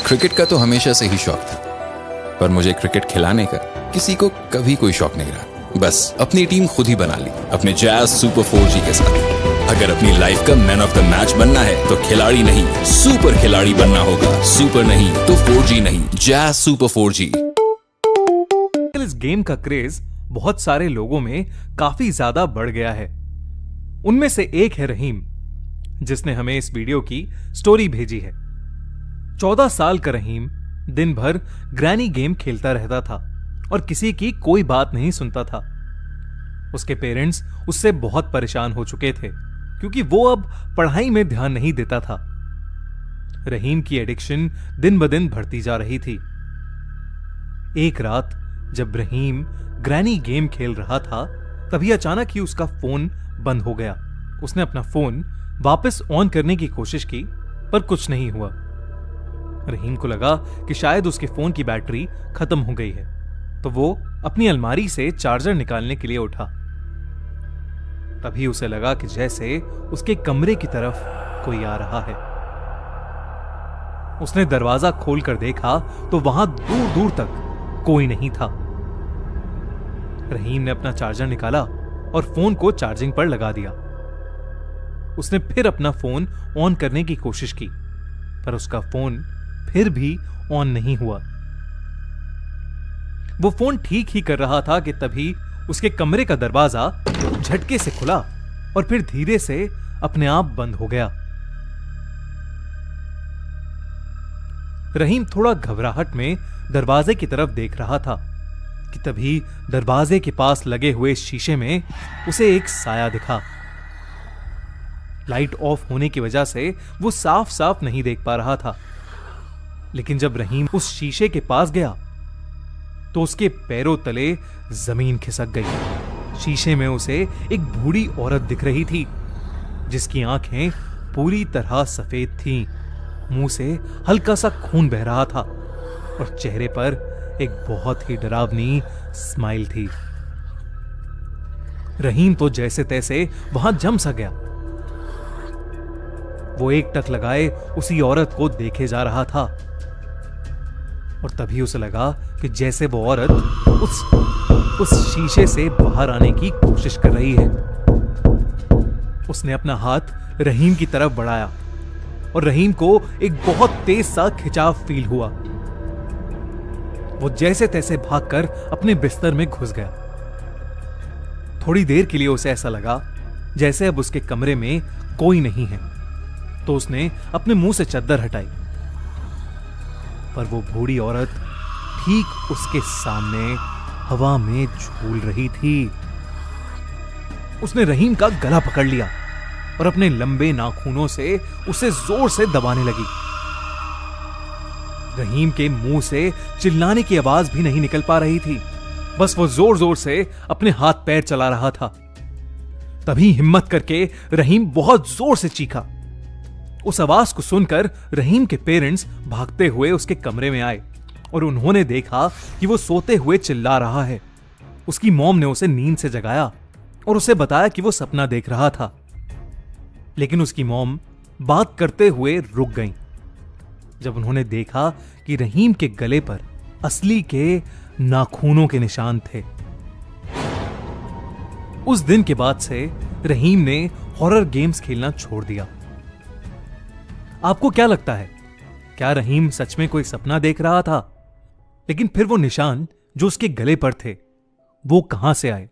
Cricket का तो हमेशा से ही शौक था, पर मुझे क्रिकेट खिलाने का किसी को कभी कोई शौक नहीं रहा। बस अपनी टीम खुद ही बना ली अपने जैज सुपर 4G के साथ। अगर अपनी लाइफ का मैन ऑफ द मैच बनना है तो खिलाड़ी नहीं सुपर खिलाड़ी बनना होगा। सुपर नहीं तो 4G नहीं, जैज सुपर 4G। इस गेम का क्रेज बहुत सारे लोगों में काफी ज्यादा बढ़ गया है। उनमें से एक है रहीम, जिसने हमें इस वीडियो की स्टोरी भेजी है। 14 साल का रहीम दिन भर ग्रैनी गेम खेलता रहता था और किसी की कोई बात नहीं सुनता था। उसके पेरेंट्स उससे बहुत परेशान हो चुके थे क्योंकि वो अब पढ़ाई में ध्यान नहीं देता था। रहीम की एडिक्शन दिन ब दिन बढ़ती जा रही थी। एक रात जब रहीम ग्रैनी गेम खेल रहा था, तभी अचानक ही उसका फोन बंद हो गया। उसने अपना फोन वापस ऑन करने की कोशिश की, पर कुछ नहीं हुआ। रहीम को लगा कि शायद उसके फोन की बैटरी खत्म हो गई है, तो वो अपनी अलमारी से चार्जर निकालने के लिए उठा। तभी उसे लगा कि जैसे उसके कमरे की तरफ कोई आ रहा है। उसने दरवाजा खोलकर देखा तो वहां दूर दूर तक कोई नहीं था। रहीम ने अपना चार्जर निकाला और फोन को चार्जिंग पर लगा दिया। उसने फिर अपना फोन ऑन करने की कोशिश की, पर उसका फोन फिर भी ऑन नहीं हुआ। वो फोन ठीक ही कर रहा था कि तभी उसके कमरे का दरवाजा झटके से खुला और फिर धीरे से अपने आप बंद हो गया। रहीम थोड़ा घबराहट में दरवाजे की तरफ देख रहा था कि तभी दरवाजे के पास लगे हुए शीशे में उसे एक साया दिखा। लाइट ऑफ होने की वजह से वो साफ साफ नहीं देख पा रहा था, लेकिन जब रहीम उस शीशे के पास गया तो उसके पैरों तले जमीन खिसक गई। शीशे में उसे एक बूढ़ी औरत दिख रही थी, जिसकी आंखें पूरी तरह सफेद थीं। मुंह से हल्का सा खून बह रहा था और चेहरे पर एक बहुत ही डरावनी स्माइल थी। रहीम तो जैसे तैसे वहां जम सा गया। वो एक टक लगाए उसी औरत को देखे जा रहा था और तभी उसे लगा कि जैसे वो औरत उस शीशे से बाहर आने की कोशिश कर रही है। उसने अपना हाथ रहीम की तरफ बढ़ाया और रहीम को एक बहुत तेज सा खिंचाव फील हुआ। वो जैसे तैसे भागकर अपने बिस्तर में घुस गया। थोड़ी देर के लिए उसे ऐसा लगा जैसे अब उसके कमरे में कोई नहीं है, तो उसने अपने मुंह से चद्दर हटाई, पर वो बूढ़ी औरत ठीक उसके सामने हवा में झूल रही थी। उसने रहीम का गला पकड़ लिया और अपने लंबे नाखूनों से उसे जोर से दबाने लगी। रहीम के मुंह से चिल्लाने की आवाज भी नहीं निकल पा रही थी, बस वो जोर जोर से अपने हाथ पैर चला रहा था। तभी हिम्मत करके रहीम बहुत जोर से चीखा। उस आवाज को सुनकर रहीम के पेरेंट्स भागते हुए उसके कमरे में आए और उन्होंने देखा कि वो सोते हुए चिल्ला रहा है। उसकी मॉम ने उसे नींद से जगाया और उसे बताया कि वो सपना देख रहा था, लेकिन उसकी मॉम बात करते हुए रुक गईं जब उन्होंने देखा कि रहीम के गले पर असली के नाखूनों के निशान थे। उस दिन के बाद से रहीम ने हॉरर गेम्स खेलना छोड़ दिया। आपको क्या लगता है, क्या रहीम सच में कोई सपना देख रहा था? लेकिन फिर वो निशान जो उसके गले पर थे, वो कहां से आए?